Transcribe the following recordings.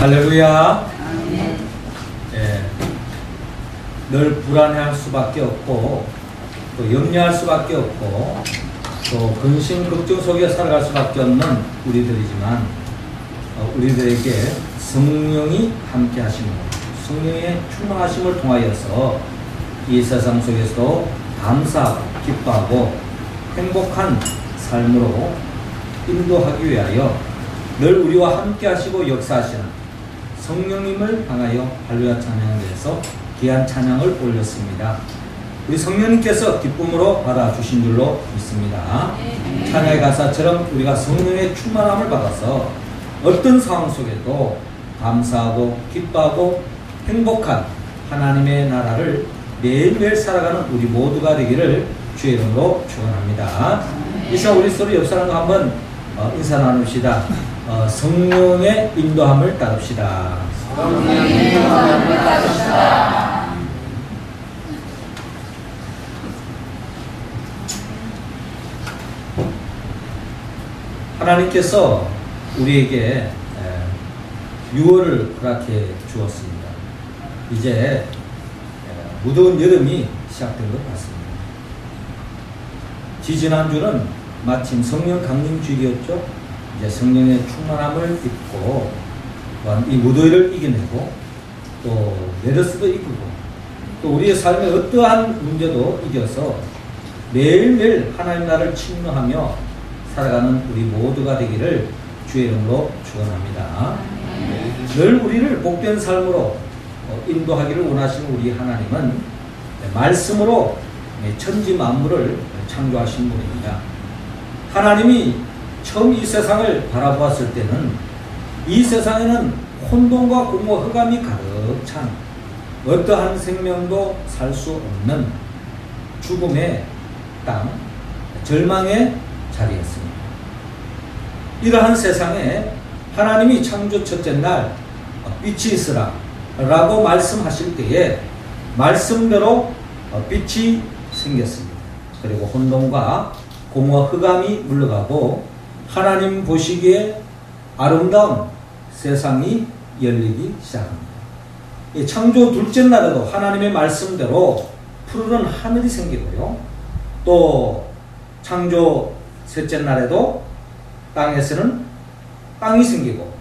할렐루야. 예, 늘 불안해할 수밖에 없고 또 염려할 수밖에 없고 또 근심 걱정 속에 살아갈 수밖에 없는 우리들이지만 우리들에게 성령이 함께 하시는 성령의 충만하심을 통하여서 이 세상 속에서도 감사하고 기뻐하고 행복한 삶으로 인도하기 위하여 늘 우리와 함께 하시고 역사하시는 성령님을 향하여 할렐루야 찬양을 해서 귀한 찬양을 올렸습니다. 우리 성령님께서 기쁨으로 받아주신 줄로 믿습니다. 찬양의 가사처럼 우리가 성령의 충만함을 받아서 어떤 상황 속에도 감사하고 기뻐하고 행복한 하나님의 나라를 매일매일 살아가는 우리 모두가 되기를 주의 이름으로 축원합니다. 이 시간 우리 서로 옆 사람과 한번 인사 나눕시다. 성령의 인도함을 따릅시다. 성령의 인도함을 따릅시다. 하나님께서 우리에게 유월을 허락해 주었습니다. 이제 무더운 여름이 시작된 것 같습니다. 지지난주는 마침 성령 강림주일이었죠. 이제 성령의 충만함을 입고 이 무더위를 이겨내고 또 메르스도 이기고 또 우리의 삶의 어떠한 문제도 이겨서 매일매일 하나님 나라를 침노하며 살아가는 우리 모두가 되기를 주의 이름으로 축원합니다. 늘 우리를 복된 삶으로 인도하기를 원하시는 우리 하나님은 말씀으로 천지 만물을 창조하신 분입니다. 하나님이 처음 이 세상을 바라보았을 때는 이 세상에는 혼돈과 공허 흑암이 가득 찬 어떠한 생명도 살 수 없는 죽음의 땅, 절망의 자리였습니다. 이러한 세상에 하나님이 창조 첫째 날 빛이 있으라 라고 말씀하실 때에 말씀대로 빛이 생겼습니다. 그리고 혼돈과 공허 흑암이 물러가고 하나님 보시기에 아름다운 세상이 열리기 시작합니다. 창조 둘째 날에도 하나님의 말씀대로 푸르른 하늘이 생기고요. 또 창조 셋째 날에도 땅에서는 땅이 생기고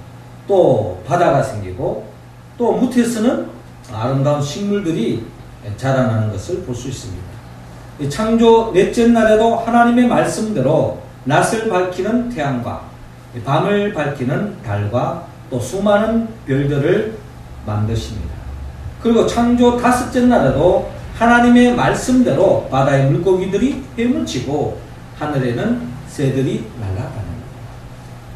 또 바다가 생기고 또 무태에서는 아름다운 식물들이 자라나는 것을 볼 수 있습니다. 창조 넷째 날에도 하나님의 말씀대로 낮을 밝히는 태양과 밤을 밝히는 달과 또 수많은 별들을 만드십니다. 그리고 창조 다섯째 날에도 하나님의 말씀대로 바다의 물고기들이 헤엄치고 하늘에는 새들이 날아다닙니다.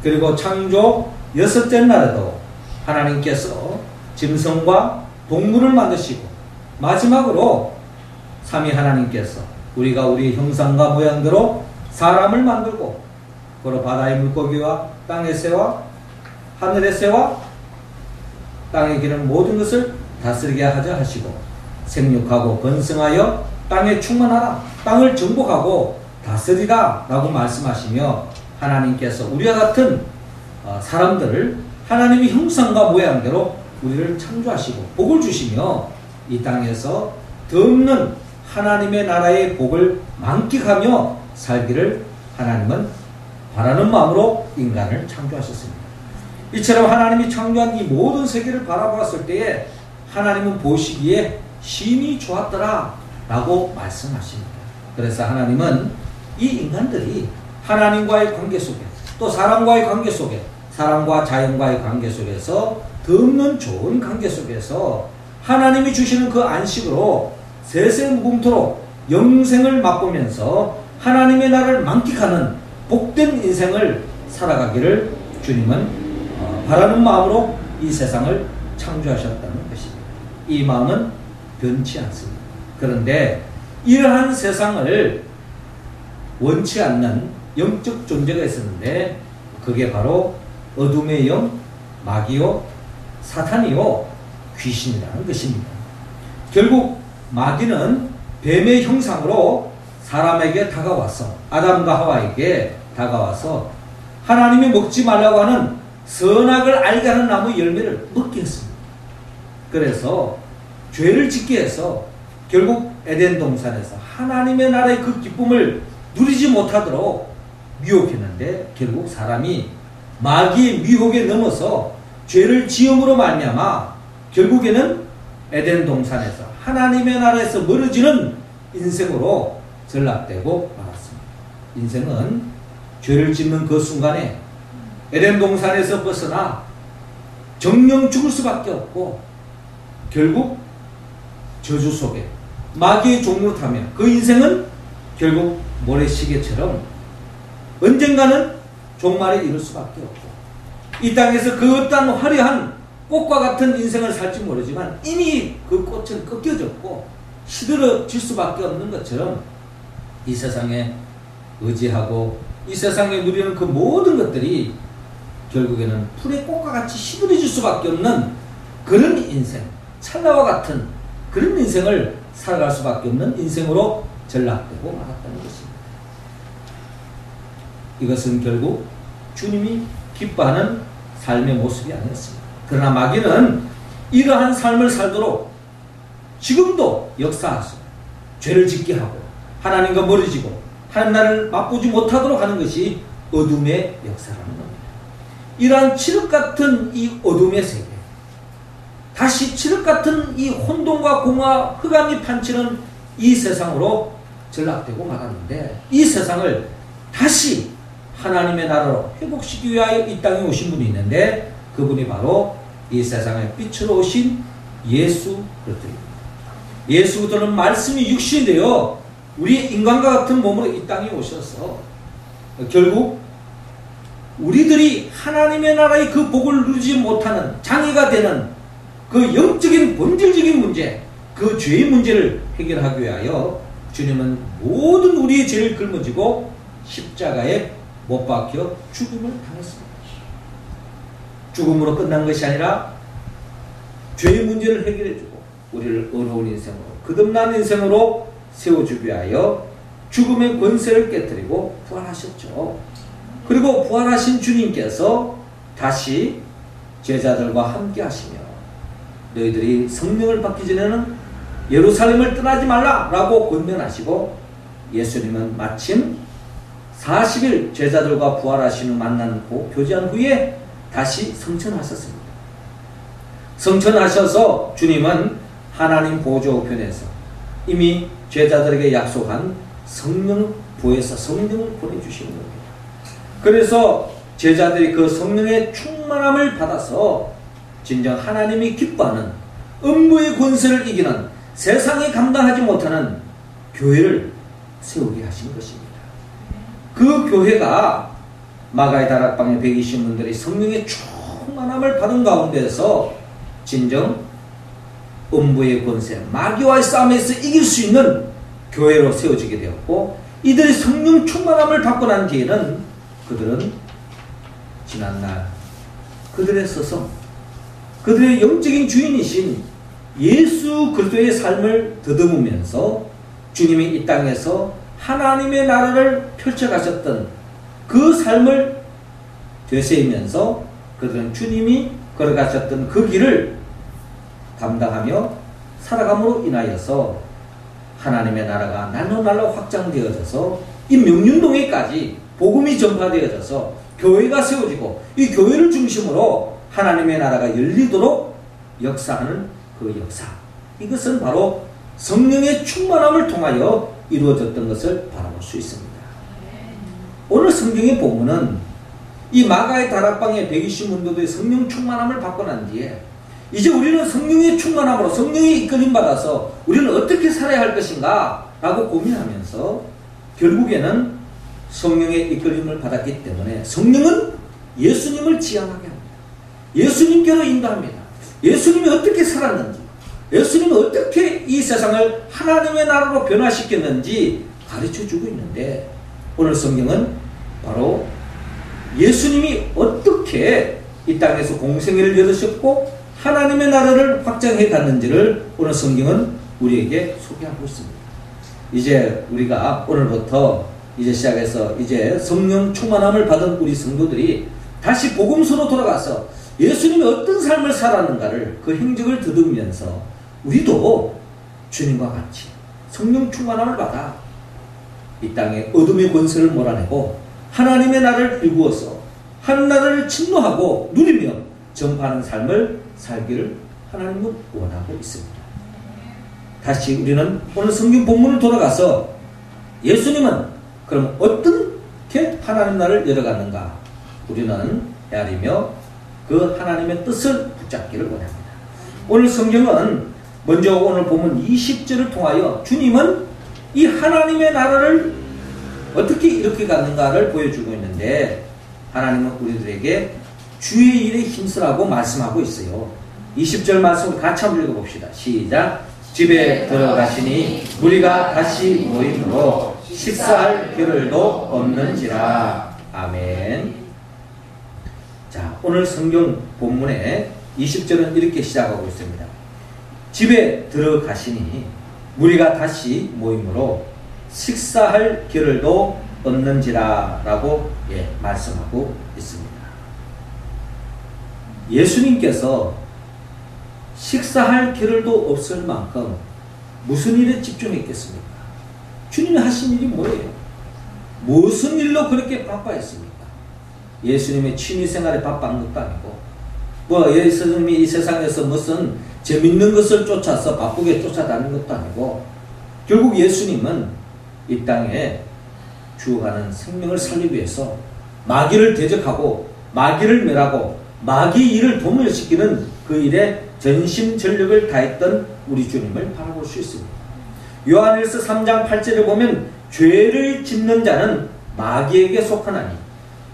그리고 창조 여섯째 날에도 하나님께서 짐승과 동물을 만드시고 마지막으로 삼위 하나님께서 우리가 우리 형상과 모양대로 사람을 만들고 그리고 바다의 물고기와 땅의 새와 하늘의 새와 땅에 기는 모든 것을 다스리게 하자 하시고 생육하고 번성하여 땅에 충만하라 땅을 정복하고 다스리라 라고 말씀하시며 하나님께서 우리와 같은 사람들을 하나님의 형상과 모양대로 우리를 창조하시고 복을 주시며 이 땅에서 더 없는 하나님의 나라의 복을 만끽하며 살기를 하나님은 바라는 마음으로 인간을 창조하셨습니다. 이처럼 하나님이 창조한 이 모든 세계를 바라보았을 때에 하나님은 보시기에 심히 좋았더라 라고 말씀하십니다. 그래서 하나님은 이 인간들이 하나님과의 관계 속에 또 사람과의 관계 속에 사람과 자연과의 관계 속에서 더 없는 좋은 관계 속에서 하나님이 주시는 그 안식으로 세세무궁토록 영생을 맛보면서 하나님의 나라를 만끽하는 복된 인생을 살아가기를 주님은 바라는 마음으로 이 세상을 창조하셨다는 것입니다. 이 마음은 변치 않습니다. 그런데 이러한 세상을 원치 않는 영적 존재가 있었는데 그게 바로 어둠의 영, 마귀요, 사탄이요, 귀신이라는 것입니다. 결국 마귀는 뱀의 형상으로 사람에게 다가와서 아담과 하와에게 다가와서 하나님이 먹지 말라고 하는 선악을 알게 하는 나무 열매를 먹게 했습니다. 그래서 죄를 짓게 해서 결국 에덴 동산에서 하나님의 나라의 그 기쁨을 누리지 못하도록 미혹했는데, 결국 사람이 마귀의 미혹에 넘어서 죄를 지음으로 말미암아 결국에는 에덴 동산에서 하나님의 나라에서 멀어지는 인생으로 전락되고 말았습니다. 인생은 죄를 짓는 그 순간에 에덴 동산에서 벗어나 정령 죽을 수밖에 없고, 결국 저주 속에 마귀의 종으로 타며 그 인생은 결국 모래시계처럼 언젠가는 종말에 이를 수밖에 없고, 이 땅에서 그 어떠한 화려한 꽃과 같은 인생을 살지 모르지만 이미 그 꽃은 꺾여졌고 시들어질 수밖에 없는 것처럼, 이 세상에 의지하고 이 세상에 누리는 그 모든 것들이 결국에는 풀의 꽃과 같이 시들어질 수밖에 없는 그런 인생, 찰나와 같은 그런 인생을 살아갈 수밖에 없는 인생으로 전락되고 말았다는 것입니다. 이것은 결국 주님이 기뻐하는 삶의 모습이 아니었습니다. 그러나 마귀는 이러한 삶을 살도록 지금도 역사하서 죄를 짓게 하고 하나님과 멀어지고 하나님 나라를 맛보지 못하도록 하는 것이 어둠의 역사라는 겁니다. 이러한 칠흑 같은 이 어둠의 세계, 다시 칠흑 같은 이 혼돈과 공허와 흑암이 판치는 이 세상으로 전락되고 말았는데, 이 세상을 다시 하나님의 나라로 회복시키기 위하여 이 땅에 오신 분이 있는데, 그분이 바로 이 세상의 빛으로 오신 예수 그리스도입니다. 예수 그리스도는 말씀이 육신이 되어 우리 인간과 같은 몸으로 이 땅에 오셔서 결국 우리들이 하나님의 나라의 그 복을 누리지 못하는 장애가 되는 그 영적인 본질적인 문제, 그 죄의 문제를 해결하기 위하여 주님은 모든 우리의 죄를 짊어지고 십자가에 못 박혀 죽음을 당했습니다. 죽음으로 끝난 것이 아니라 죄의 문제를 해결해주고 우리를 어려운 인생으로, 거듭난 인생으로 세워주기 위하여 죽음의 권세를 깨뜨리고 부활하셨죠. 그리고 부활하신 주님께서 다시 제자들과 함께 하시며 너희들이 성령을 받기 전에는 예루살렘을 떠나지 말라라고 권면하시고, 예수님은 마침 40일 제자들과 부활하신 후 만나고 교제한 후에 다시 성천하셨습니다. 성천하셔서 주님은 하나님 보좌 우편에서 이미 제자들에게 약속한 성령 부에서 성령을 보내주시는 겁니다. 그래서 제자들이 그 성령의 충만함을 받아서 진정 하나님이 기뻐하는 음부의 권세를 이기는 세상이 감당하지 못하는 교회를 세우게 하신 것입니다. 그 교회가 마가의 다락방의 120분들이 성령의 충만함을 받은 가운데서 진정 음부의 권세, 마귀와의 싸움에서 이길 수 있는 교회로 세워지게 되었고, 이들이 성령 충만함을 받고 난 뒤에는 그들은 지난날 그들의 스승, 그들의 영적인 주인이신 예수 그리스도의 삶을 더듬으면서 주님이 이 땅에서 하나님의 나라를 펼쳐가셨던 그 삶을 되새이면서 그들은 주님이 걸어가셨던 그 길을 감당하며 살아감으로 인하여서 하나님의 나라가 날로 확장되어져서 이 명륜동에까지 복음이 전파되어져서 교회가 세워지고, 이 교회를 중심으로 하나님의 나라가 열리도록 역사하는 그 역사, 이것은 바로 성령의 충만함을 통하여 이루어졌던 것을 바라볼 수 있습니다. 오늘 성경의 본문은 이 마가의 다락방의 120문도의 성령 충만함을 받고 난 뒤에 이제 우리는 성령의 충만함으로 성령의 이끌림 받아서 우리는 어떻게 살아야 할 것인가 라고 고민하면서 결국에는 성령의 이끌림을 받았기 때문에 성령은 예수님을 지향하게 합니다. 예수님께로 인도합니다. 예수님이 어떻게 살았는지, 예수님이 어떻게 이 세상을 하나님의 나라로 변화시켰는지 가르쳐주고 있는데, 오늘 성경은 바로 예수님이 어떻게 이 땅에서 공생애를 열으셨고 하나님의 나라를 확장해 갔는지를 오늘 성경은 우리에게 소개하고 있습니다. 이제 우리가 오늘부터 이제 시작해서 이제 성령 충만함을 받은 우리 성도들이 다시 복음서로 돌아가서 예수님이 어떤 삶을 살았는가를 그 행적을 더듬으면서 우리도 주님과 같이 성령 충만함을 받아 이 땅에 어둠의 권세를 몰아내고 하나님의 나라를 일구어서 하나님을 침노하고 누리며 전파하는 삶을 살기를 하나님은 원하고 있습니다. 다시 우리는 오늘 성경 본문을 돌아가서 예수님은 그럼 어떻게 하나님 나라를 열어갔는가 우리는 헤아리며 그 하나님의 뜻을 붙잡기를 원합니다. 오늘 성경은 먼저 오늘 보면 20절을 통하여 주님은 이 하나님의 나라를 어떻게 이렇게 갔는가를 보여주고 있는데 하나님은 우리들에게 주의 일에 힘쓰라고 말씀하고 있어요. 20절 말씀을 같이 한번 읽어봅시다. 시작. 집에 들어가시니 무리가 다시 모임으로 식사할 겨를도 없는지라. 아멘. 자, 오늘 성경 본문의 20절은 이렇게 시작하고 있습니다. 집에 들어가시니 무리가 다시 모임으로 식사할 겨를도 없는지라 라고 말씀하고 있습니다. 예수님께서 식사할 겨를도 없을 만큼 무슨 일에 집중했겠습니까? 주님이 하신 일이 뭐예요? 무슨 일로 그렇게 바빠했습니까? 예수님의 취미생활에 바빠한 것도 아니고 예수님이 이 세상에서 무슨 재밌는 것을 쫓아서 바쁘게 쫓아다니는 것도 아니고 결국 예수님은 이 땅에 죽어가는 생명을 살리기 위해서 마귀를 대적하고 마귀를 멸하고 마귀 일을 도멸시키는 그 일에 전심전력을 다했던 우리 주님을 바라볼 수 있습니다. 요한일서 3장 8절에 보면 죄를 짓는 자는 마귀에게 속하나니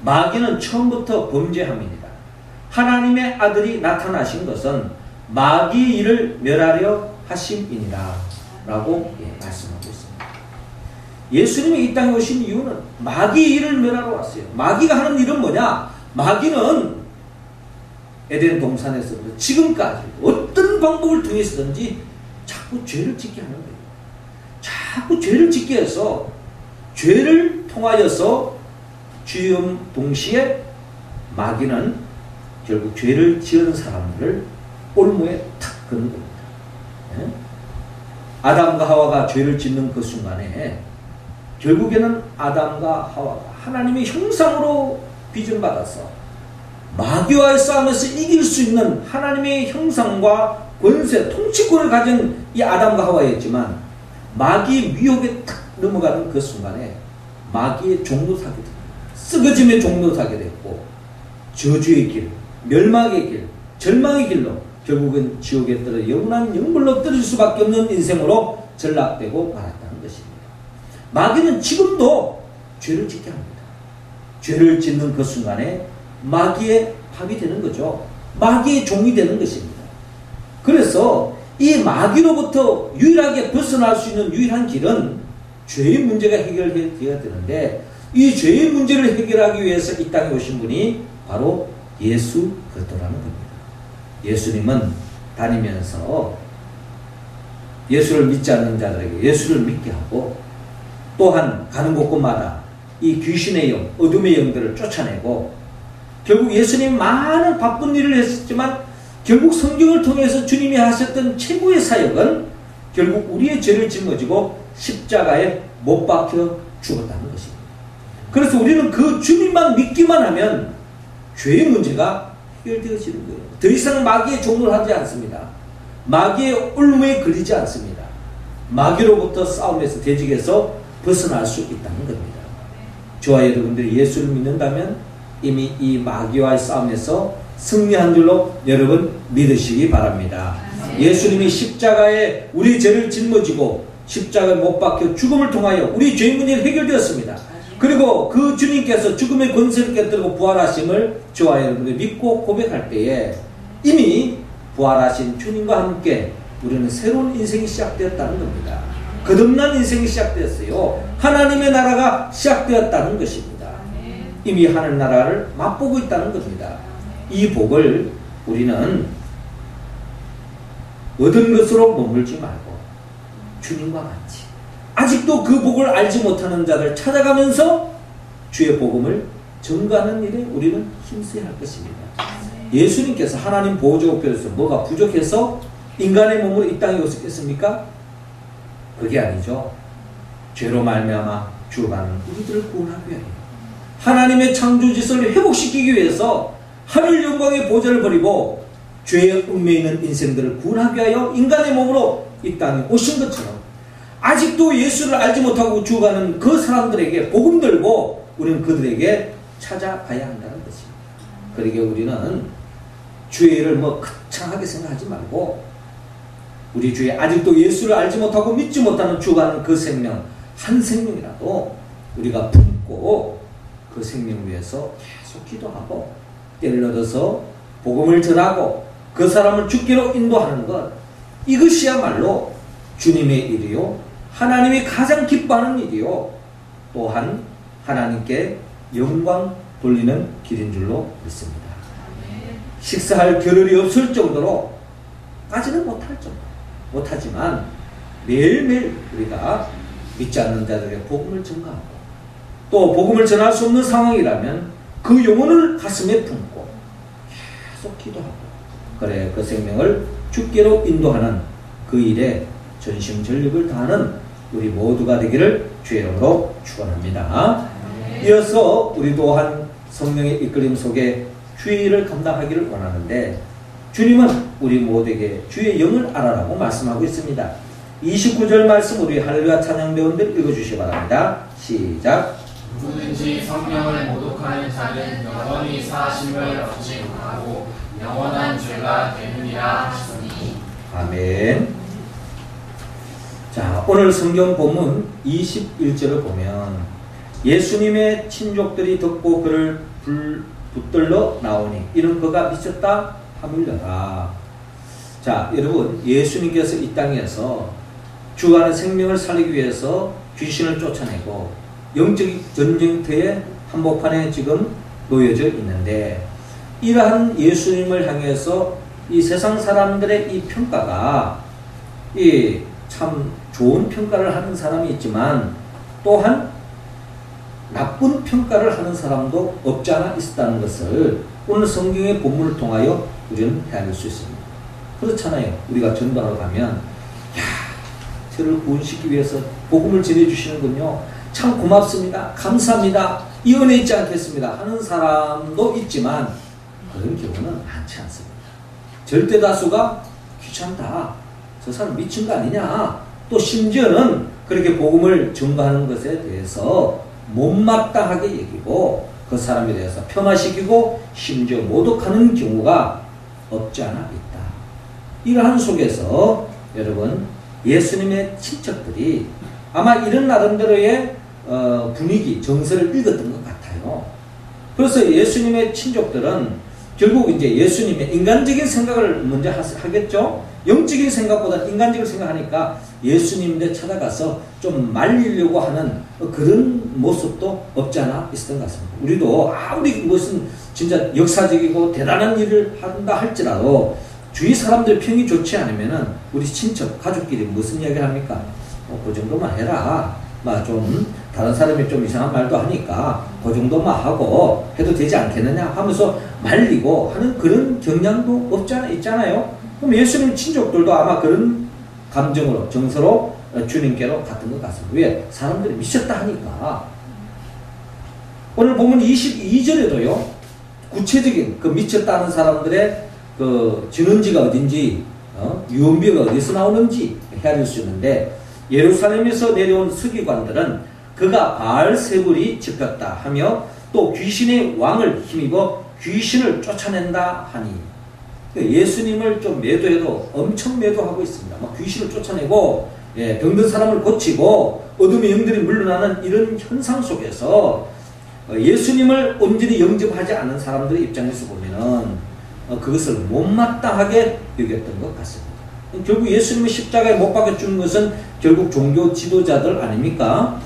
마귀는 처음부터 범죄함이니라. 하나님의 아들이 나타나신 것은 마귀 일을 멸하려 하심이니라 라고 말씀하고 있습니다. 예수님이 이 땅에 오신 이유는 마귀 일을 멸하러 왔어요. 마귀가 하는 일은 뭐냐? 마귀는 에덴 동산에서부터 지금까지 어떤 방법을 통해서든지 자꾸 죄를 짓게 하는 거예요. 자꾸 죄를 짓게 해서 죄를 통하여서 주임 동시에 마귀는 결국 죄를 지은 사람들을 올무에 탁 그는 겁니다. 네? 아담과 하와가 죄를 짓는 그 순간에 결국에는 아담과 하와가 하나님의 형상으로 빚음받아서 마귀와의 싸움에서 이길 수 있는 하나님의 형상과 권세, 통치권을 가진 이 아담과 하와였지만 마귀의 위협에 탁 넘어가는 그 순간에 마귀의 종로 사게 됩니다. 쓰러짐의 종로 사게 됐고 저주의 길, 멸망의 길, 절망의 길로 결국은 지옥에 떨어 영원한 영불로 떨어질 수밖에 없는 인생으로 전락되고 말았다는 것입니다. 마귀는 지금도 죄를 짓게 합니다. 죄를 짓는 그 순간에 마귀의 밥이 되는 거죠. 마귀의 종이 되는 것입니다. 그래서 이 마귀로부터 유일하게 벗어날 수 있는 유일한 길은 죄의 문제가 해결되어야 되는데 이 죄의 문제를 해결하기 위해서 이 땅에 오신 분이 바로 예수 그리스도라는 겁니다. 예수님은 다니면서 예수를 믿지 않는 자들에게 예수를 믿게 하고 또한 가는 곳곳마다 이 귀신의 영, 어둠의 영들을 쫓아내고 결국 예수님 많은 바쁜 일을 했었지만 결국 성경을 통해서 주님이 하셨던 최고의 사역은 결국 우리의 죄를 짊어지고 십자가에 못 박혀 죽었다는 것입니다. 그래서 우리는 그 주님만 믿기만 하면 죄의 문제가 해결되어지는 거예요. 더 이상 마귀의 종을 하지 않습니다. 마귀의 올무에 걸리지 않습니다. 마귀로부터 싸움에서 대적에서 벗어날 수 있다는 겁니다. 저와 여러분들이 예수를 믿는다면 이미 이 마귀와의 싸움에서 승리한 줄로 여러분 믿으시기 바랍니다. 예수님이 십자가에 우리 죄를 짊어지고 십자가에 못 박혀 죽음을 통하여 우리 죄의 문제는 해결되었습니다. 그리고 그 주님께서 죽음의 권세를 깨뜨리고 부활하심을 저와 여러분들이 믿고 고백할 때에 이미 부활하신 주님과 함께 우리는 새로운 인생이 시작되었다는 겁니다. 거듭난 인생이 시작되었어요. 하나님의 나라가 시작되었다는 것입니다. 이미 하늘 나라를 맛보고 있다는 겁니다. 이 복을 우리는 얻은 것으로 머물지 말고 주님과 같이 아직도 그 복을 알지 못하는 자들 찾아가면서 주의 복음을 증거하는 일에 우리는 힘써야 할 것입니다. 예수님께서 하나님 보호자 우편에서 뭐가 부족해서 인간의 몸으로 이 땅에 오셨겠습니까? 그게 아니죠. 죄로 말미암아 죽어가는 우리들을 구원하기 위하여 하나님의 창조짓을 회복시키기 위해서 하늘 영광의 보좌를 버리고 죄의 얽매여 있는 인생들을 구원하기 위하여 인간의 몸으로 이 땅에 오신 것처럼 아직도 예수를 알지 못하고 죽어가는 그 사람들에게 복음 들고 우리는 그들에게 찾아가야 한다는 것입니다. 그러기에 우리는 죄를 뭐 거창하게 생각하지 말고 우리 주에 아직도 예수를 알지 못하고 믿지 못하는 죽어가는 그 생명 한 생명이라도 우리가 품고 그 생명 위해서 계속 기도하고 때를 얻어서 복음을 전하고 그 사람을 죽기로 인도하는 것, 이것이야말로 주님의 일이요 하나님이 가장 기뻐하는 일이요 또한 하나님께 영광 돌리는 길인 줄로 믿습니다. 식사할 겨를이 없을 정도로 까지는 못하지만 매일매일 우리가 믿지 않는 자들에게 복음을 전가하고 또 복음을 전할 수 없는 상황이라면 그 영혼을 가슴에 품고 계속 기도하고 그래 그 생명을 죽게로 인도하는 그 일에 전심전력을 다하는 우리 모두가 되기를 주의 이름으로 축원합니다. 이어서 우리 또한 성령의 이끌림 속에 주의 일을 감당하기를 원하는데 주님은 우리 모두에게 주의 영을 알아라고 말씀하고 있습니다. 29절 말씀 우리 할렐루야 찬양 배우들 읽어주시기 바랍니다. 시작. 누구든지 성령을 모독하는 자는 영원히 사심을 얻지 못하고 영원한 죄가 되느니라 하시니. 아멘. 자, 오늘 성경 본문 21절을 보면 예수님의 친족들이 듣고 그를 붙들러 나오니 이는 그가 미쳤다 하물려라. 자, 여러분 예수님께서 이 땅에서 죽어가는 생명을 살리기 위해서 귀신을 쫓아내고 영적 전쟁터의 한복판에 지금 놓여져 있는데 이러한 예수님을 향해서 이 세상 사람들의 이 평가가 이 참 좋은 평가를 하는 사람이 있지만 또한 나쁜 평가를 하는 사람도 없지 않아 있었다는 것을 오늘 성경의 본문을 통하여 우리는 헤아릴 수 있습니다. 그렇잖아요. 우리가 전도하러 가면 야, 저를 구원시키기 위해서 복음을 전해주시는군요. 참 고맙습니다. 감사합니다. 이 은혜 있지 않겠습니다. 하는 사람도 있지만 그런 경우는 많지 않습니다. 절대 다수가 귀찮다. 저 사람 미친 거 아니냐. 또 심지어는 그렇게 복음을 전가하는 것에 대해서 못마땅하게 여기고 그 사람에 대해서 폄하시키고 심지어 모독하는 경우가 없지 않아 있다. 이러한 속에서 여러분 예수님의 친척들이 아마 이런 나름대로의 분위기, 정서를 읽었던 것 같아요. 그래서 예수님의 친족들은 결국 이제 예수님의 인간적인 생각을 먼저 하겠죠. 영적인 생각보다 인간적인 생각하니까 예수님께 찾아가서 좀 말리려고 하는 그런 모습도 없지 않아 있었던 것 같습니다. 우리도 아무리 무슨 진짜 역사적이고 대단한 일을 한다 할지라도 주위 사람들 평이 좋지 않으면은 우리 친척, 가족끼리 무슨 이야기를 합니까? 그 정도만 해라. 좀 다른 사람이 좀 이상한 말도 하니까 그 정도만 하고 해도 되지 않겠느냐 하면서 말리고 하는 그런 경향도 없지 않아 있잖아요. 그럼 예수님 친족들도 아마 그런 감정으로 정서로 주님께로 갔던 것 같습니다. 왜? 사람들이 미쳤다 하니까. 오늘 보면 22절에도요 구체적인 그 미쳤다는 사람들의 그 진원지가 어딘지 유언비어가 어디서 나오는지 헤아릴 수 있는데 예루살렘에서 내려온 서기관들은 그가 바알세불이 집혔다 하며 또 귀신의 왕을 힘입어 귀신을 쫓아낸다 하니 예수님을 좀 매도해도 엄청 매도하고 있습니다. 막 귀신을 쫓아내고 병든 사람을 고치고 어둠의 영들이 물러나는 이런 현상 속에서 예수님을 온전히 영접하지 않는 사람들의 입장에서 보면은 그것을 못마땅하게 여겼던 것 같습니다. 결국 예수님의 십자가에 못 박혀 죽는 것은 결국 종교 지도자들 아닙니까?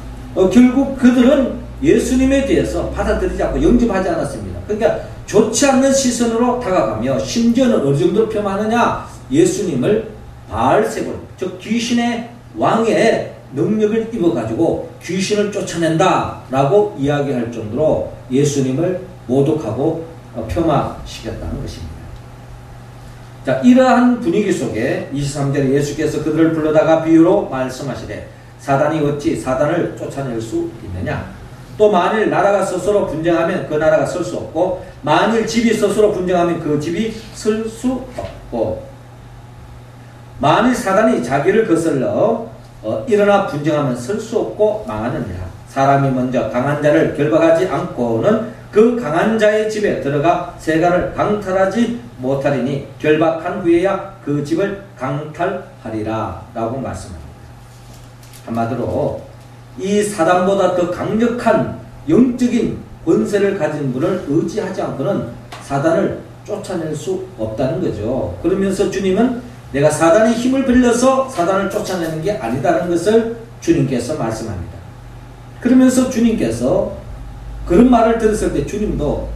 결국 그들은 예수님에 대해서 받아들이지 않고 영접하지 않았습니다. 그러니까 좋지 않는 시선으로 다가가며 심지어는 어느 정도로 폄하하느냐? 예수님을 바알세불, 즉 귀신의 왕의 능력을 입어가지고 귀신을 쫓아낸다라고 이야기할 정도로 예수님을 모독하고 폄하시켰다는 것입니다. 자, 이러한 분위기 속에 23절에 예수께서 그들을 불러다가 비유로 말씀하시되 사단이 어찌 사단을 쫓아낼 수 있느냐? 또 만일 나라가 스스로 분쟁하면 그 나라가 설 수 없고 만일 집이 스스로 분쟁하면 그 집이 설 수 없고 만일 사단이 자기를 거슬러 일어나 분쟁하면 설 수 없고 망하느니라. 사람이 먼저 강한 자를 결박하지 않고는 그 강한 자의 집에 들어가 세간을 강탈하지 못하리니 결박한 후에야 그 집을 강탈하리라 라고 말씀합니다. 한마디로 이 사단보다 더 강력한 영적인 권세를 가진 분을 의지하지 않고는 사단을 쫓아낼 수 없다는 거죠. 그러면서 주님은 내가 사단의 힘을 빌려서 사단을 쫓아내는 게 아니다라는 것을 주님께서 말씀합니다. 그러면서 주님께서 그런 말을 들었을 때 주님도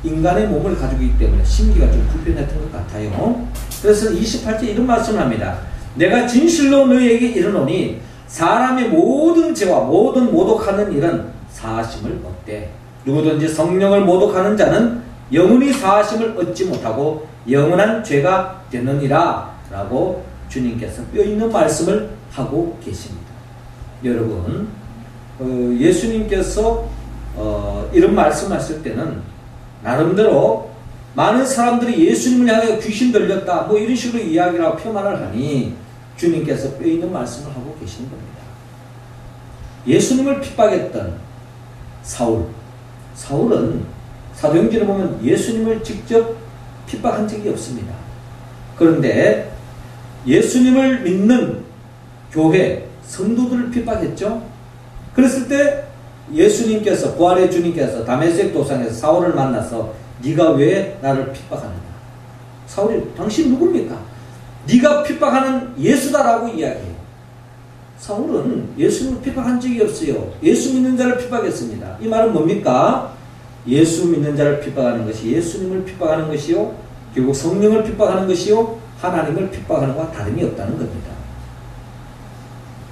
인간의 몸을 가지고 있기 때문에 심기가 좀 불편했던 것 같아요. 그래서 28절 이런 말씀을 합니다. 내가 진실로 너희에게 이르노니 사람의 모든 죄와 모든 모독하는 일은 사하심을 얻되 누구든지 성령을 모독하는 자는 영원히 사하심을 얻지 못하고 영원한 죄가 되느니라 라고 주님께서 뼈있는 말씀을 하고 계십니다. 여러분 예수님께서 이런 말씀하실 때는 나름대로 많은 사람들이 예수님을 향해 귀신 들렸다 뭐 이런 식으로 이야기를 하고 폄하를 하니 주님께서 뼈있는 말씀을 하고 계시는 겁니다. 예수님을 핍박했던 사울은 사도행전에 보면 예수님을 직접 핍박한 적이 없습니다. 그런데 예수님을 믿는 교회 성도들을 핍박했죠. 그랬을 때 예수님께서 부활의 주님께서 다메섹 도상에서 사울을 만나서 네가 왜 나를 핍박하느냐? 사울이 당신 누굽니까? 네가 핍박하는 예수다라고 이야기해요. 사울은 예수님을 핍박한 적이 없어요. 예수 믿는 자를 핍박했습니다. 이 말은 뭡니까? 예수 믿는 자를 핍박하는 것이 예수님을 핍박하는 것이요 결국 성령을 핍박하는 것이요 하나님을 핍박하는 것과 다름이 없다는 겁니다.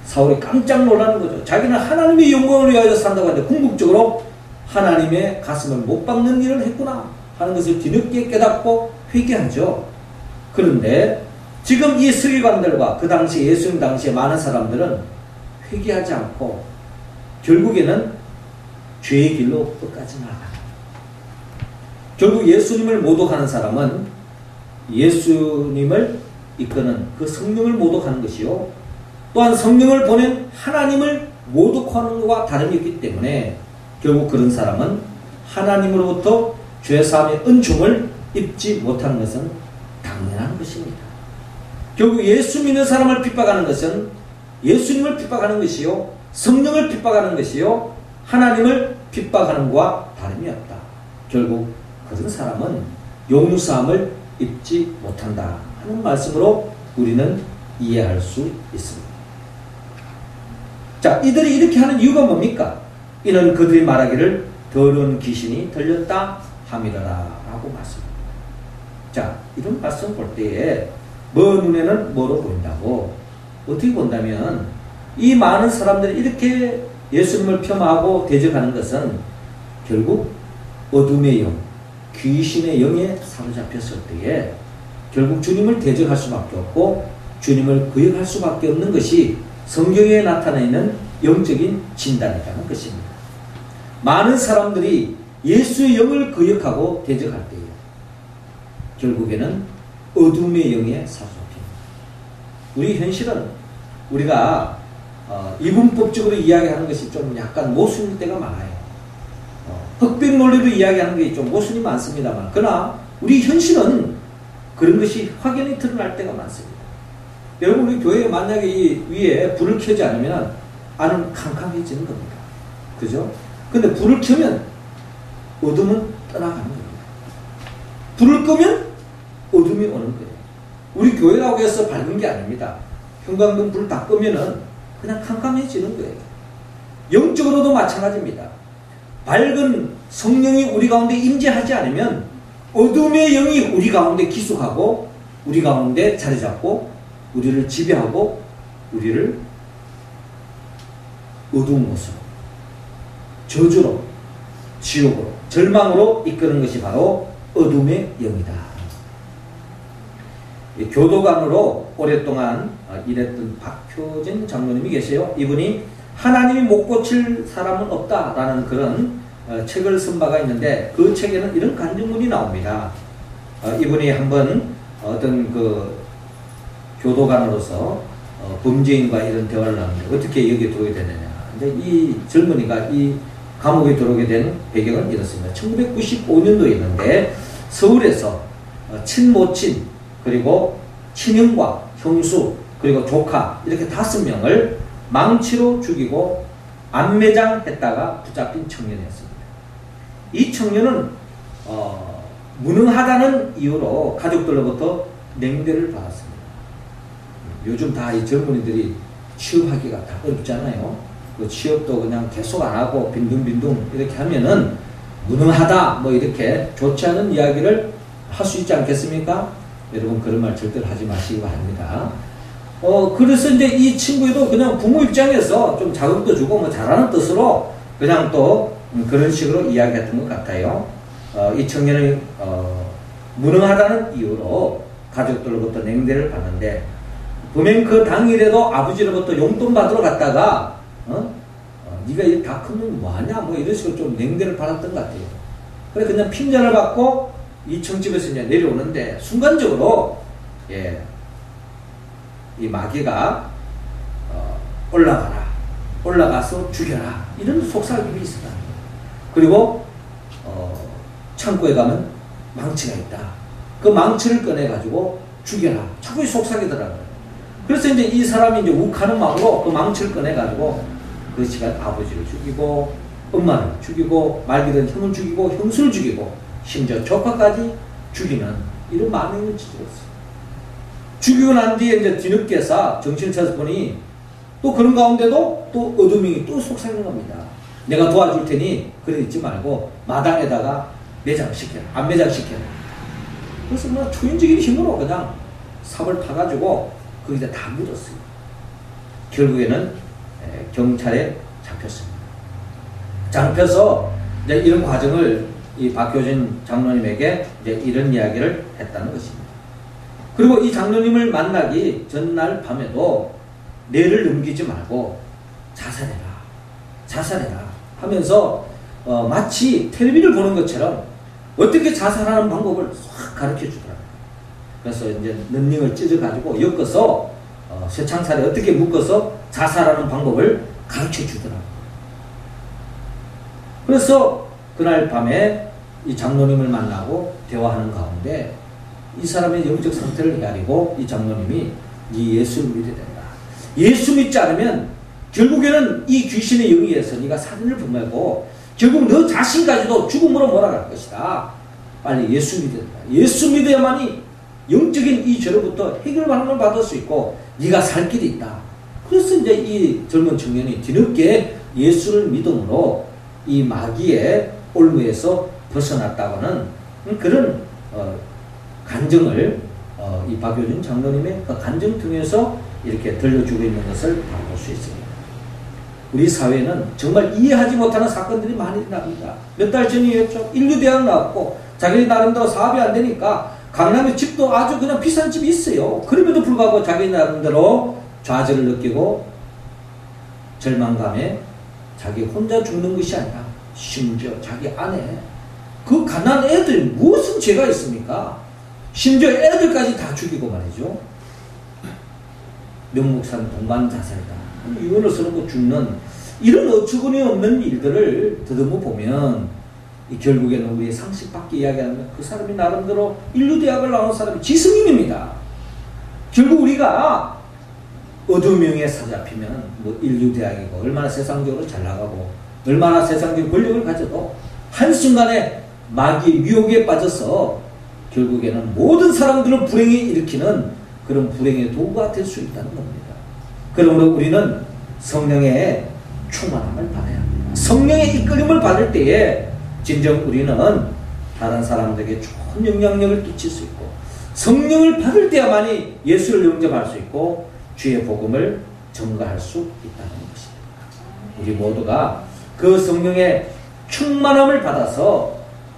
사울이 깜짝 놀라는 거죠. 자기는 하나님의 영광을 위하여 산다고 하는데 궁극적으로 하나님의 가슴을 못 박는 일을 했구나 하는 것을 뒤늦게 깨닫고 회개하죠. 그런데 지금 이 서기관들과 그 당시 예수님 당시에 많은 사람들은 회개하지 않고 결국에는 죄의 길로 끝까지 나아가요. 결국 예수님을 모독하는 사람은 예수님을 이끄는 그 성령을 모독하는 것이요 또한 성령을 보낸 하나님을 모독하는 것과 다름이 없기 때문에 결국 그런 사람은 하나님으로부터 죄사함의 은총을 입지 못하는 것은 당연한 것입니다. 결국 예수 믿는 사람을 핍박하는 것은 예수님을 핍박하는 것이요 성령을 핍박하는 것이요 하나님을 핍박하는 것과 다름이 없다. 결국 그런 사람은 용서함을 입지 못한다 하는 말씀으로 우리는 이해할 수 있습니다. 자, 이들이 이렇게 하는 이유가 뭡니까? 이는 그들이 말하기를 더러운 귀신이 들렸다 함이라라 라고 말씀합니다. 자, 이런 말씀 볼 때에 먼 눈에는 뭐로 보인다고? 어떻게 본다면 이 많은 사람들이 이렇게 예수님을 폄하하고 대적하는 것은 결국 어둠의 영, 귀신의 영에 사로잡혔을 때에 결국 주님을 대적할 수밖에 없고 주님을 거역할 수밖에 없는 것이 성경에 나타나 있는 영적인 진단이라는 것입니다. 많은 사람들이 예수의 영을 거역하고 대적할 때에 결국에는 어둠의 영에 사로잡힙니다. 우리 현실은 우리가 이분법적으로 이야기하는 것이 좀 약간 모순일 때가 많아요. 흑백 논리로 이야기하는 게 좀 모순이 많습니다만 그러나 우리 현실은 그런 것이 확연히 드러날 때가 많습니다. 여러분 우리 교회에 만약에 이 위에 불을 켜지 않으면 안은 캄캄해지는 겁니다. 그죠? 근데 불을 켜면 어둠은 떠나가는 겁니다. 불을 끄면 어둠이 오는 거예요. 우리 교회라고 해서 밝은 게 아닙니다. 형광등 불 다 끄면은 그냥 캄캄해지는 거예요. 영적으로도 마찬가지입니다. 밝은 성령이 우리 가운데 임재하지 않으면 어둠의 영이 우리 가운데 기숙하고 우리 가운데 자리 잡고 우리를 지배하고 우리를 어두운 곳으로, 저주로, 지옥으로, 절망으로 이끄는 것이 바로 어둠의 영이다. 교도관으로 오랫동안 일했던 박효진 장로님이 계세요. 이분이 하나님이 못 고칠 사람은 없다라는 그런 책을 쓴 바가 있는데 그 책에는 이런 간증문이 나옵니다. 이분이 한번 어떤 그 교도관으로서 범죄인과 이런 대화를 나누는데 어떻게 여기에 들어오게 되느냐. 근데 이 젊은이가 이 감옥에 들어오게 된 배경은 이렇습니다. 1995년도였는데 서울에서 친모친 그리고 친형과 형수 그리고 조카 이렇게 5명을 망치로 죽이고 안매장했다가 붙잡힌 청년이었습니다. 이 청년은 무능하다는 이유로 가족들로부터 냉대를 받았습니다. 요즘 다 이 젊은이들이 취업하기가 다 어렵잖아요. 그 취업도 그냥 계속 안 하고 빈둥빈둥 이렇게 하면은 무능하다 뭐 이렇게 좋지 않은 이야기를 할 수 있지 않겠습니까? 여러분 그런 말 절대로 하지 마시기 바랍니다. 그래서 이제 이 친구도 그냥 부모 입장에서 좀 자극도 주고 뭐 잘하는 뜻으로 그냥 또 그런 식으로 이야기했던 것 같아요. 이 청년이 무능하다는 이유로 가족들로부터 냉대를 받는데 분명 그 당일에도 아버지로부터 용돈 받으러 갔다가 네가 이게 다 크면 뭐하냐 뭐 이런 식으로 좀 냉대를 받았던 것 같아요. 그래 그냥 핀잔을 받고 이 청집에서 이제 내려오는데 순간적으로 이 마귀가 올라가서 죽여라 이런 속삭임이 있었다. 그리고 창고에 가면 망치가 있다. 그 망치를 꺼내 가지고 죽여라. 자꾸 속삭이더라고요. 그래서 이제 이 사람이 이제 욱하는 마음으로 그 망치를 꺼내 가지고 그 시간 아버지를 죽이고 엄마를 죽이고 말기는 형을 죽이고 형수를 죽이고 심지어 조카까지 죽이는 이런 만행을 저질렀어요. 죽이고 난 뒤에 이제 뒤늦게서 정신을 차려서 보니 또 그런 가운데도 또 어둠이 또 속삭이는 겁니다. 내가 도와줄 테니 그래 있지 말고 마당에다가 매장시켜라. 안 매장시켜라. 그래서 뭐 초인적인 힘으로 그냥 삽을 파가지고 거기다 다 묻었어요. 결국에는 경찰에 잡혔습니다. 잡혀서 이제 이런 과정을 이 박효진 장로님에게 이제 이런 이야기를 했다는 것입니다. 그리고 이 장로님을 만나기 전날 밤에도 내를 넘기지 말고 자살해라 하면서 마치 텔레비를 보는 것처럼 어떻게 자살하는 방법을 확 가르쳐 주더라고요. 그래서 이제 런닝을 찢어가지고 엮어서 쇠창살에 어떻게 묶어서 자살하는 방법을 가르쳐 주더라고요. 그래서 그날 밤에 이 장로님을 만나고 대화하는 가운데 이 사람의 영적 상태를 헤아리고 이 장로님이 네 예수를 믿어야 된다. 예수 믿지 않으면 결국에는 이 귀신의 영이에서 네가 살인을 범하고 결국 너 자신까지도 죽음으로 몰아갈 것이다. 빨리 예수 믿어야 된다. 예수 믿어야만이 영적인 이 죄로부터 해결을 받을 수 있고 네가 살 길이 있다. 그래서 이제 이 젊은 청년이 뒤늦게 예수를 믿음으로 이 마귀의 올무에서 벗어났다고는 그런 간증을 이 박효진 장로님의 그 간증 통해서 이렇게 들려주고 있는 것을 볼 수 있습니다. 우리 사회는 정말 이해하지 못하는 사건들이 많이 납니다. 몇 달 전이었죠. 인류대학 나왔고 자기 나름대로 사업이 안 되니까 강남에 집도 아주 그냥 비싼 집이 있어요. 그럼에도 불구하고 자기 나름대로 좌절을 느끼고 절망감에 자기 혼자 죽는 것이 아니라 심지어 자기 아내 그 가난한 애들 무슨 죄가 있습니까? 심지어 애들까지 다 죽이고 말이죠. 명목상 동반 자살이다. 유언을 쓰고 죽는 이런 어처구니 없는 일들을 더듬어 보면 결국에는 우리의 상식 밖에 이야기하는 그 사람이 나름대로 인류대학을 나온 사람이 지성인입니다. 결국 우리가 어두명에 사잡히면 뭐 인류대학이고 얼마나 세상적으로 잘 나가고 얼마나 세상적인 권력을 가져도 한순간에 마귀의 유혹에 빠져서 결국에는 모든 사람들을 불행에 일으키는 그런 불행의 도구가 될 수 있다는 겁니다. 그러므로 우리는 성령의 충만함을 받아야 합니다. 성령의 이끌림을 받을 때에 진정 우리는 다른 사람들에게 좋은 영향력을 끼칠 수 있고 성령을 받을 때야만이 예수를 영접할 수 있고 주의 복음을 전가할 수 있다는 것입니다. 우리 모두가 그 성령의 충만함을 받아서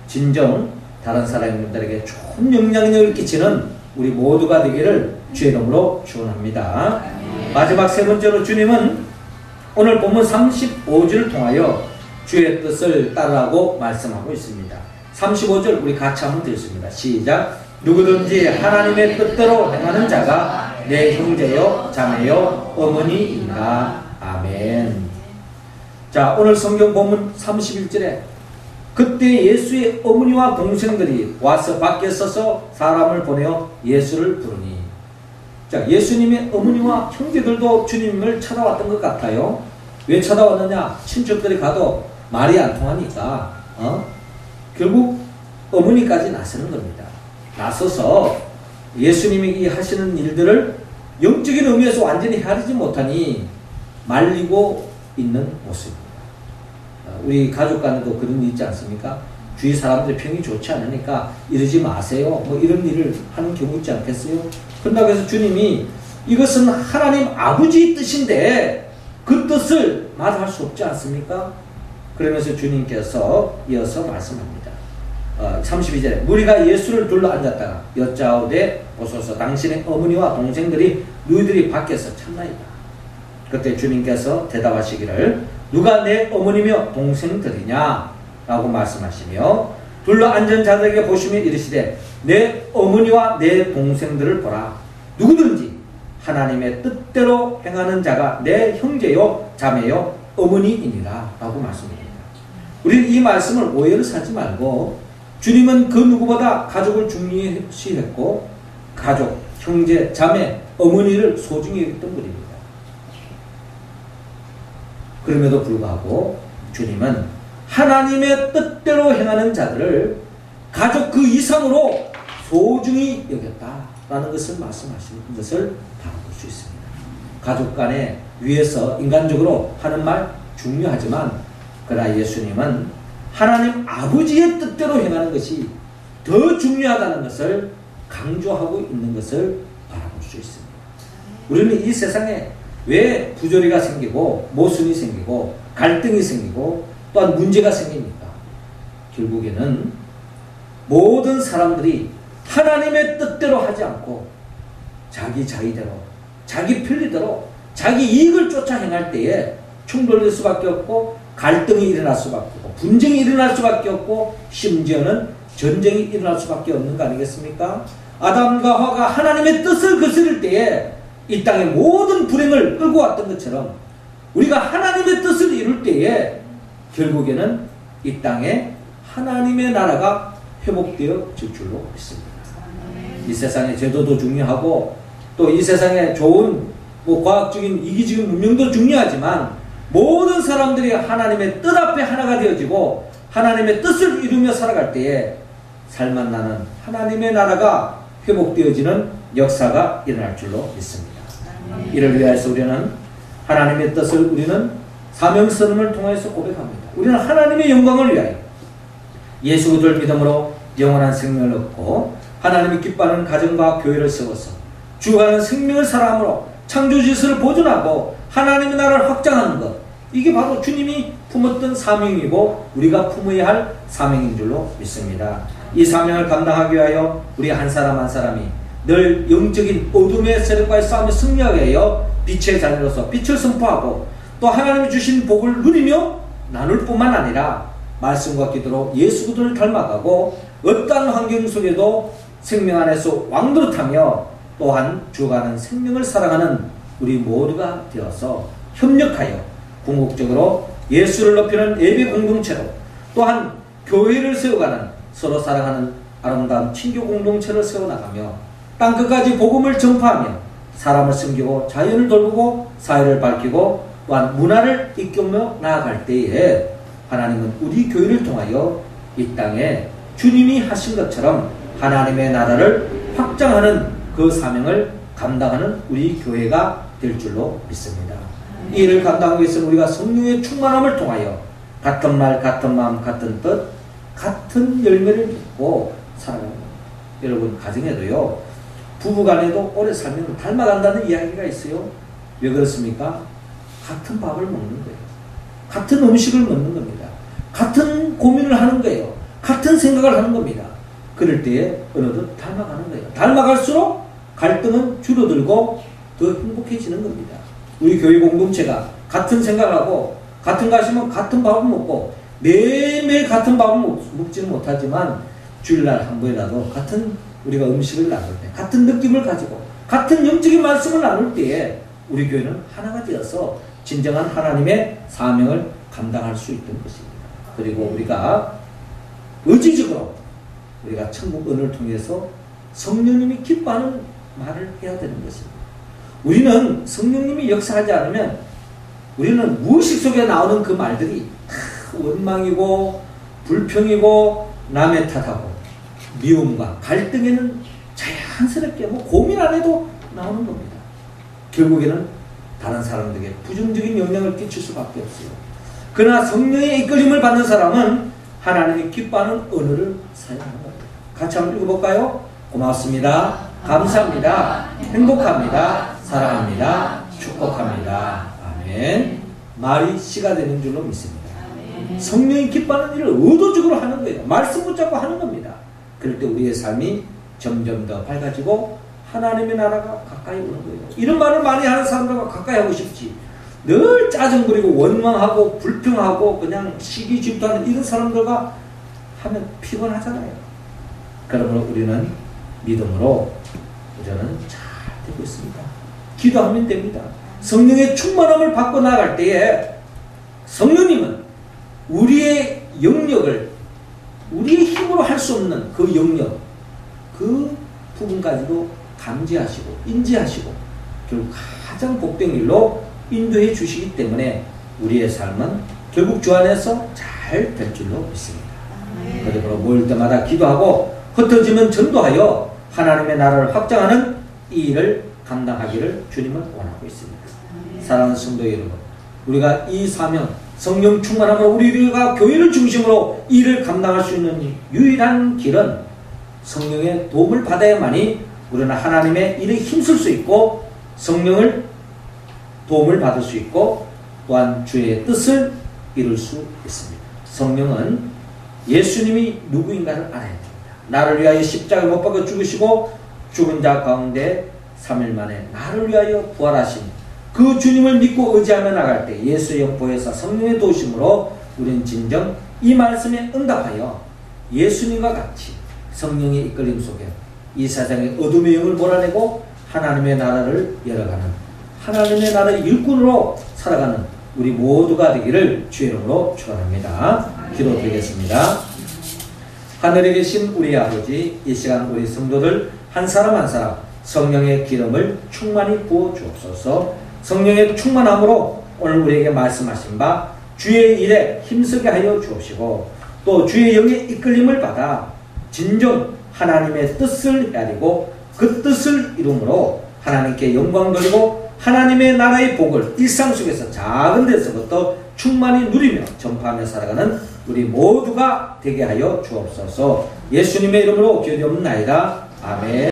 진정 다른 사람들에게 좋은 영향력을 끼치는 우리 모두가 되기를 주의 이름으로 축원합니다. 마지막 세 번째로 주님은 오늘 본문 35절을 통하여 주의 뜻을 따르라고 말씀하고 있습니다. 35절 우리 같이 한번 듣습니다. 시작. 누구든지 하나님의 뜻대로 행하는 자가 내 형제요 자매요 어머니인가. 아멘. 자, 오늘 성경 본문 31절에 그때 예수의 어머니와 동생들이 와서 밖에 서서 사람을 보내어 예수를 부르니. 자, 예수님의 어머니와 형제들도 주님을 찾아왔던 것 같아요. 왜 찾아왔느냐? 친척들이 가도 말이 안 통하니까 결국 어머니까지 나서는 겁니다. 나서서 예수님이 이 하시는 일들을 영적인 의미에서 완전히 헤아리지 못하니 말리고 있는 모습입니다. 우리 가족 간에도 그런 일 있지 않습니까? 주위 사람들의 평이 좋지 않으니까 이러지 마세요. 뭐 이런 일을 하는 경우 있지 않겠어요? 그런다고 해서 주님이 이것은 하나님 아버지의 뜻인데 그 뜻을 말할 수 없지 않습니까? 그러면서 주님께서 이어서 말씀합니다. 32절에 무리가 예수를 둘러 앉았다가 여짜오되 보소서 당신의 어머니와 동생들이 너희들이 밖에서 찾나이다. 그때 주님께서 대답하시기를 누가 내 어머니며 동생들이냐 라고 말씀하시며 둘러 앉은 자들에게 보시며 이르시되 내 어머니와 내 동생들을 보라. 누구든지 하나님의 뜻대로 행하는 자가 내 형제요 자매요 어머니이니라 라고 말씀합니다. 우리는 이 말씀을 오해를 사지 말고 주님은 그 누구보다 가족을 중요시했고 가족, 형제, 자매, 어머니를 소중히 여겼던 분입니다. 그럼에도 불구하고 주님은 하나님의 뜻대로 행하는 자들을 가족 그 이상으로 소중히 여겼다라는 것을 말씀하시는 것을 바라볼 수 있습니다. 가족 간에 위에서 인간적으로 하는 말 중요하지만 그러나 예수님은 하나님 아버지의 뜻대로 행하는 것이 더 중요하다는 것을 강조하고 있는 것을 바라볼 수 있습니다. 우리는 이 세상에 왜 부조리가 생기고 모순이 생기고 갈등이 생기고 또한 문제가 생깁니까? 결국에는 모든 사람들이 하나님의 뜻대로 하지 않고 자기 자의대로 자기 편리대로 자기 이익을 쫓아 행할 때에 충돌될 수밖에 없고 갈등이 일어날 수밖에 없고 분쟁이 일어날 수밖에 없고 심지어는 전쟁이 일어날 수밖에 없는 거 아니겠습니까? 아담과 하와가 하나님의 뜻을 거스릴 때에 이 땅의 모든 불행을 끌고 왔던 것처럼 우리가 하나님의 뜻을 이룰 때에 결국에는 이 땅에 하나님의 나라가 회복되어질 줄로 믿습니다. 이 세상의 제도도 중요하고 또 이 세상에 좋은 과학적인 이기적인 문명도 중요하지만 모든 사람들이 하나님의 뜻 앞에 하나가 되어지고 하나님의 뜻을 이루며 살아갈 때에 살만 나는 하나님의 나라가 회복되어지는 역사가 일어날 줄로 믿습니다. 이를 위해서 우리는 하나님의 뜻을 우리는 사명선언을 통해서 고백합니다. 우리는 하나님의 영광을 위하여 예수 그리스도를 믿음으로 영원한 생명을 얻고 하나님이 기뻐하는 가정과 교회를 세워서 주가는 생명을 사랑함으로 창조질서를 보존하고 하나님의 나라를 확장하는 것, 이게 바로 주님이 품었던 사명이고 우리가 품어야 할 사명인 줄로 믿습니다. 이 사명을 감당하기 위하여 우리 한 사람 한 사람이 늘 영적인 어둠의 세력과의 싸움에 승리하게 하여 빛의 자녀로서 빛을 선포하고 또 하나님이 주신 복을 누리며 나눌 뿐만 아니라 말씀과 기도로 예수 그리스도를 닮아가고 어떠한 환경 속에도 생명 안에서 왕노릇하며 또한 주가는 생명을 사랑하는 우리 모두가 되어서 협력하여 궁극적으로 예수를 높이는 예배 공동체로 또한 교회를 세워가는 서로 사랑하는 아름다운 친교 공동체를 세워나가며 땅끝까지 복음을 전파하며 사람을 섬기고 자연을 돌보고 사회를 밝히고 또한 문화를 이끌며 나아갈 때에 하나님은 우리 교회를 통하여 이 땅에 주님이 하신 것처럼 하나님의 나라를 확장하는 그 사명을 감당하는 우리 교회가 될 줄로 믿습니다. 이 일을 감당하기 위해서는 우리가 성령의 충만함을 통하여 같은 말, 같은 마음, 같은 뜻, 같은 열매를 맺고 살아갑니다. 여러분 가정에도요, 부부간에도 오래 살면 닮아간다는 이야기가 있어요. 왜 그렇습니까? 같은 밥을 먹는 거예요. 같은 음식을 먹는 겁니다. 같은 고민을 하는 거예요. 같은 생각을 하는 겁니다. 그럴 때에 어느덧 닮아가는 거예요. 닮아갈수록 갈등은 줄어들고 더 행복해지는 겁니다. 우리 교회 공동체가 같은 생각을 하고 같은 가시면 같은 밥을 먹고 매일매일 같은 밥을 먹지는 못하지만 주일날 한 번이라도 같은 우리가 음식을 나눌 때 같은 느낌을 가지고 같은 영적인 말씀을 나눌 때에 우리 교회는 하나가 되어서 진정한 하나님의 사명을 감당할 수 있던 것입니다. 그리고 우리가 의지적으로 우리가 천국 은을 통해서 성령님이 기뻐하는 말을 해야 되는 것입니다. 우리는 성령님이 역사하지 않으면 우리는 무의식 속에 나오는 그 말들이 다 원망이고 불평이고 남의 탓하고 미움과 갈등에는 자연스럽게 고민 안 해도 나오는 겁니다. 결국에는 다른 사람들에게 부정적인 영향을 끼칠 수밖에 없어요. 그러나 성령의 이끌림을 받는 사람은 하나님이 기뻐하는 언어를 사용하는 겁니다. 같이 한번 읽어볼까요? 고맙습니다. 감사합니다. 행복합니다. 사랑합니다. 축복합니다. 아멘. 말이 씨가 되는 줄로 믿습니다. 성령이 기뻐하는 일을 의도적으로 하는 거예요. 말씀 붙잡고 하는 겁니다. 그럴 때 우리의 삶이 점점 더 밝아지고 하나님의 나라가 가까이 오는 거예요. 이런 말을 많이 하는 사람들과 가까이 하고 싶지. 늘 짜증부리고 원망하고 불평하고 그냥 시기 질투하는 이런 사람들과 하면 피곤하잖아요. 그러므로 우리는 믿음으로 우리는 잘 되고 있습니다. 기도하면 됩니다. 성령의 충만함을 받고 나아갈 때에 성령님은 우리의 영역을 우리의 힘으로 할 수 없는 그 영역, 그 부분까지도 감지하시고 인지하시고 결국 가장 복된 길로 인도해 주시기 때문에 우리의 삶은 결국 주 안에서 잘 될 줄로 믿습니다. 그러므로 모일 때마다 기도하고 흩어지면 전도하여 하나님의 나라를 확장하는 이 일을 감당하기를 주님은 원하고 있습니다. 사랑하는 성도 여러분, 우리가 이 사명 성령 충만함으로 우리가 교회를 중심으로 이 일을 감당할 수 있는 유일한 길은 성령의 도움을 받아야만이 우리는 하나님의 일에 힘쓸 수 있고 성령을 도움을 받을 수 있고 또한 주의 뜻을 이룰 수 있습니다. 성령은 예수님이 누구인가를 알아야 됩니다. 나를 위하여 십자가에 못 박아 죽으시고 죽은 자 가운데 3일 만에 나를 위하여 부활하신 그 주님을 믿고 의지하며 나갈 때 예수의 영포에서 성령의 도우심으로 우리는 진정 이 말씀에 응답하여 예수님과 같이 성령의 이끌림 속에 이 세상의 어둠의 영을 몰아내고 하나님의 나라를 열어가는 하나님의 나라의 일꾼으로 살아가는 우리 모두가 되기를 주의 이름으로 축원합니다. 기도드리겠습니다. 하늘에 계신 우리 아버지, 이 시간 우리 성도들 한 사람 한 사람 성령의 기름을 충만히 부어 주옵소서. 성령의 충만함으로 오늘 우리에게 말씀하신 바 주의 일에 힘쓰게 하여 주옵시고 또 주의 영의 이끌림을 받아 진정 하나님의 뜻을 헤아리고 그 뜻을 이룸으로 하나님께 영광 돌리고 하나님의 나라의 복을 일상 속에서 작은 데서부터 충만히 누리며 전파하며 살아가는 우리 모두가 되게 하여 주옵소서. 예수님의 이름으로 기도옵나이다. 아멘.